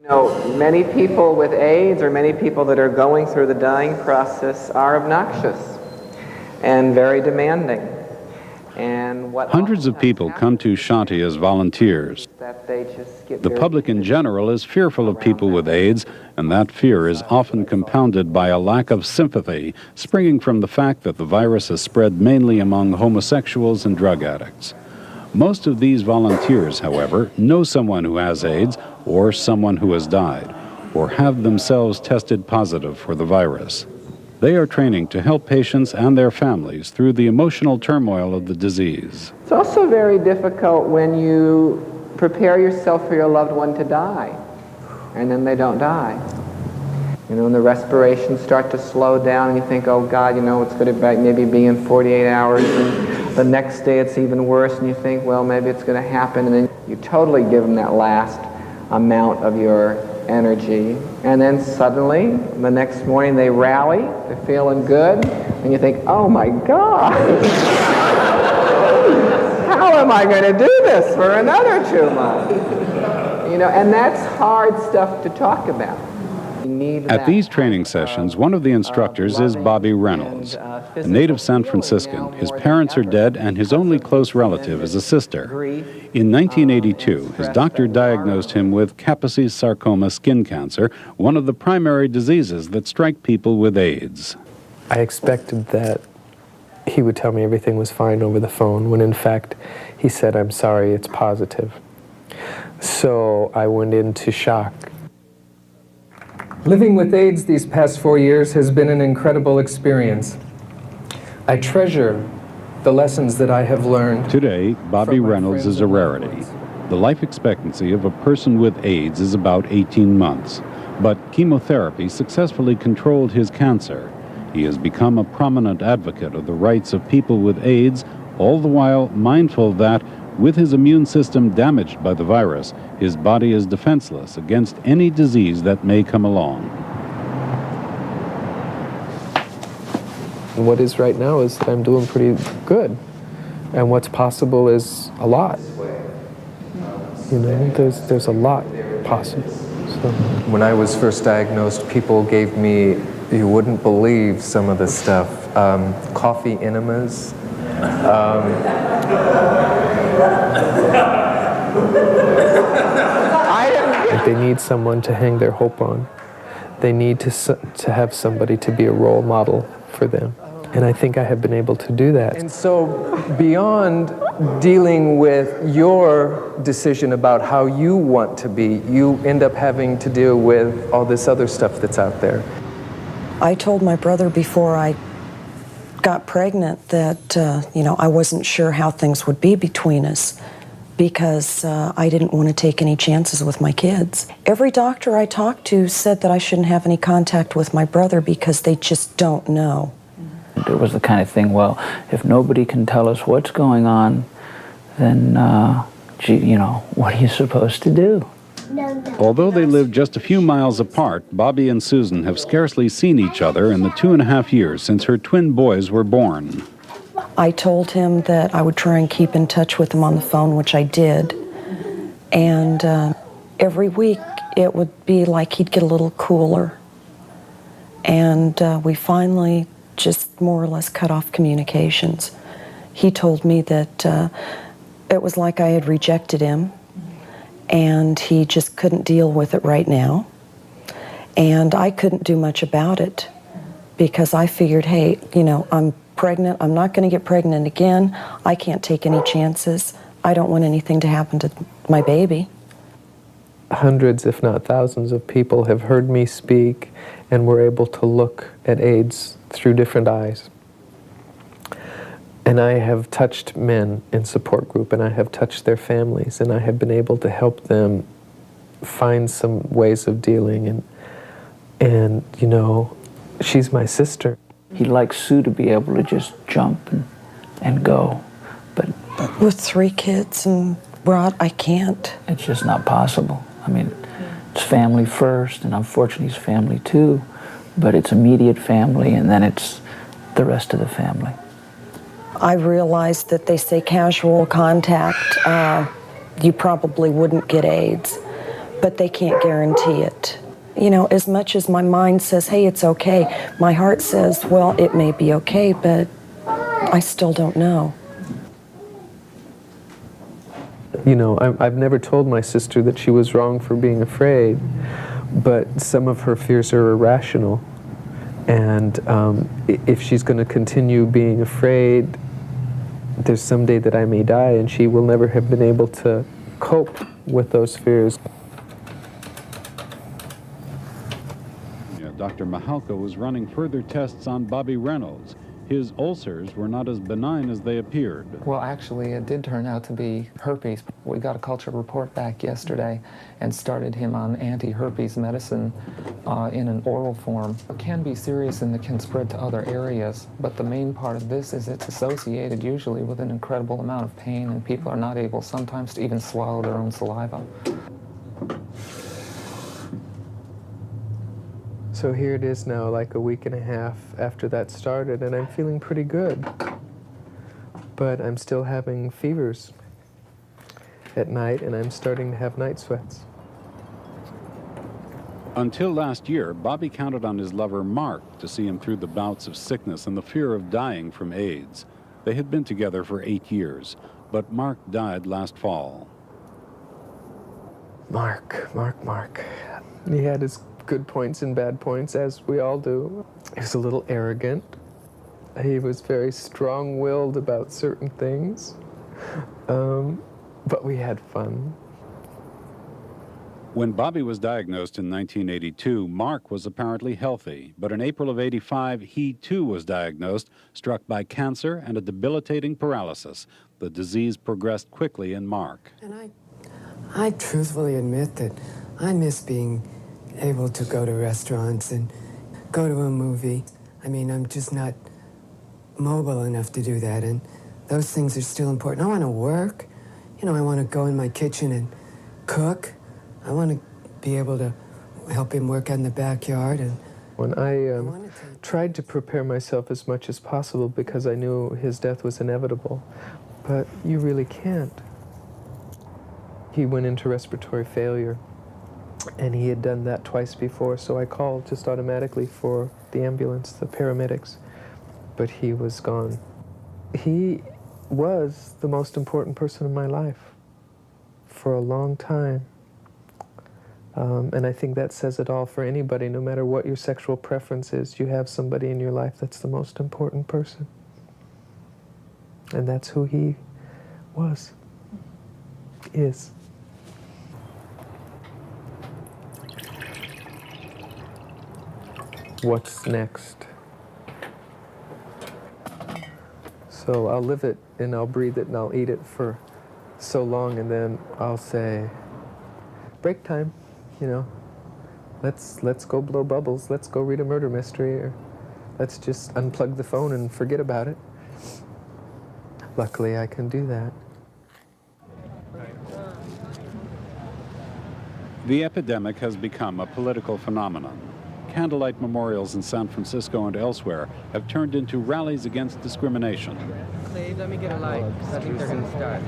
Many people with AIDS or many people that are going through the dying process are obnoxious and very demanding. And hundreds of people come to Shanti as volunteers. The public in general is fearful of people with AIDS, and that fear is often compounded by a lack of sympathy springing from the fact that the virus is spread mainly among homosexuals and drug addicts. Most of these volunteers, however, know someone who has AIDS or someone who has died, or have themselves tested positive for the virus. They are training to help patients and their families through the emotional turmoil of the disease. It's also very difficult when you prepare yourself for your loved one to die, and then they don't die. And the respirations start to slow down, and you think, oh God, it's going to maybe be in 48 hours, and the next day it's even worse, and you think, well, maybe it's going to happen, and then you totally give them that last amount of your energy, and then suddenly, the next morning they rally, they're feeling good, and you think, oh my God, how am I going to do this for another 2 months? And that's hard stuff to talk about. At these training sessions, one of the instructors is Bobby Reynolds, a native San Franciscan. His parents are dead, and his only close relative is a sister. In 1982, his doctor diagnosed him with Kaposi sarcoma skin cancer, one of the primary diseases that strike people with AIDS. I expected that he would tell me everything was fine over the phone, when in fact he said, "I'm sorry, it's positive." So I went into shock. Living with AIDS these past 4 years has been an incredible experience. I treasure the lessons that I have learned. Today, Bobby Reynolds is a rarity. The life expectancy of a person with AIDS is about 18 months, but chemotherapy successfully controlled his cancer. He has become a prominent advocate of the rights of people with AIDS, all the while mindful that, with his immune system damaged by the virus, his body is defenseless against any disease that may come along. What is right now is that I'm doing pretty good. And what's possible is a lot. There's a lot possible. So. When I was first diagnosed, people gave me, you wouldn't believe some of the stuff, coffee enemas. They need someone to hang their hope on. They need to have somebody to be a role model for them. And I think I have been able to do that. And so beyond dealing with your decision about how you want to be, you end up having to deal with all this other stuff that's out there. I told my brother before I got pregnant that, I wasn't sure how things would be between us, because I didn't want to take any chances with my kids. Every doctor I talked to said that I shouldn't have any contact with my brother because they just don't know. It was the kind of thing, well, if nobody can tell us what's going on, then, what are you supposed to do? Although they live just a few miles apart, Bobby and Susan have scarcely seen each other in the 2.5 years since her twin boys were born. I told him that I would try and keep in touch with him on the phone, which I did. And every week it would be like he'd get a little cooler. And we finally just more or less cut off communications. He told me that it was like I had rejected him, and he just couldn't deal with it right now. And I couldn't do much about it because I figured, hey, I'm pregnant. I'm not going to get pregnant again. I can't take any chances. I don't want anything to happen to my baby. Hundreds, if not thousands, of people have heard me speak and were able to look at AIDS through different eyes. And I have touched men in support group, and I have touched their families, and I have been able to help them find some ways of dealing. And she's my sister. He'd like Sue to be able to just jump and go, but with 3 kids and Rod, I can't. It's just not possible. I mean, it's family first, and unfortunately it's family too, but it's immediate family, and then it's the rest of the family. I realized that they say casual contact, you probably wouldn't get AIDS, but they can't guarantee it. You know, as much as my mind says, hey, it's okay, my heart says, well, it may be okay, but I still don't know. You know, I've never told my sister that she was wrong for being afraid, but some of her fears are irrational. And if she's going to continue being afraid, there's someday that I may die, and she will never have been able to cope with those fears. Yeah, Dr. Mahalka was running further tests on Bobby Reynolds. His ulcers were not as benign as they appeared. Well, actually, it did turn out to be herpes. We got a culture report back yesterday and started him on anti-herpes medicine in an oral form. It can be serious and it can spread to other areas, but the main part of this is it's associated usually with an incredible amount of pain, and people are not able sometimes to even swallow their own saliva. So here it is now, like a week and a half after that started, and I'm feeling pretty good. But I'm still having fevers at night, and I'm starting to have night sweats. Until last year, Bobby counted on his lover Mark to see him through the bouts of sickness and the fear of dying from AIDS. They had been together for 8 years, but Mark died last fall. Mark. He had his good points and bad points, as we all do. He was a little arrogant. He was very strong-willed about certain things, but we had fun. When Bobby was diagnosed in 1982, Mark was apparently healthy, but in April of '85, he too was diagnosed, struck by cancer and a debilitating paralysis. The disease progressed quickly in Mark. And I truthfully admit that I miss being able to go to restaurants and go to a movie. I mean, I'm just not mobile enough to do that, and those things are still important. I want to work. You know, I want to go in my kitchen and cook. I want to be able to help him work in the backyard. And when I tried to prepare myself as much as possible because I knew his death was inevitable, but you really can't. He went into respiratory failure, and he had done that twice before, so I called just automatically for the ambulance, the paramedics, but he was gone. He was the most important person in my life for a long time. And I think that says it all for anybody, no matter what your sexual preference is. You have somebody in your life that's the most important person. And that's who he was, is. What's next? So I'll live it, and I'll breathe it, and I'll eat it for so long, and then I'll say, break time, you know. Let's go blow bubbles. Let's go read a murder mystery, or let's just unplug the phone and forget about it. Luckily, I can do that. The epidemic has become a political phenomenon. Candlelight memorials in San Francisco and elsewhere have turned into rallies against discrimination. Please, let me get a light, because I think they're going to start.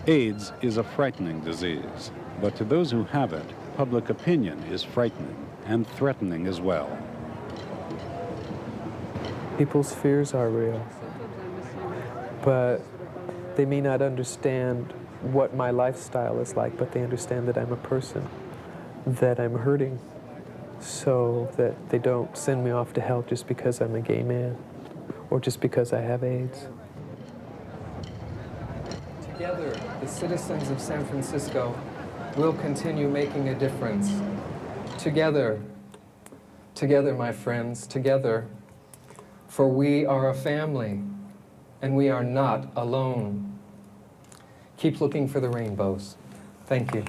AIDS is a frightening disease, but to those who have it, public opinion is frightening and threatening as well. People's fears are real, but they may not understand what my lifestyle is like, but they understand that I'm a person, that I'm hurting, so that they don't send me off to hell just because I'm a gay man or just because I have AIDS. Together, the citizens of San Francisco will continue making a difference. Together, my friends, together, for we are a family, and we are not alone. Keep looking for the rainbows. Thank you.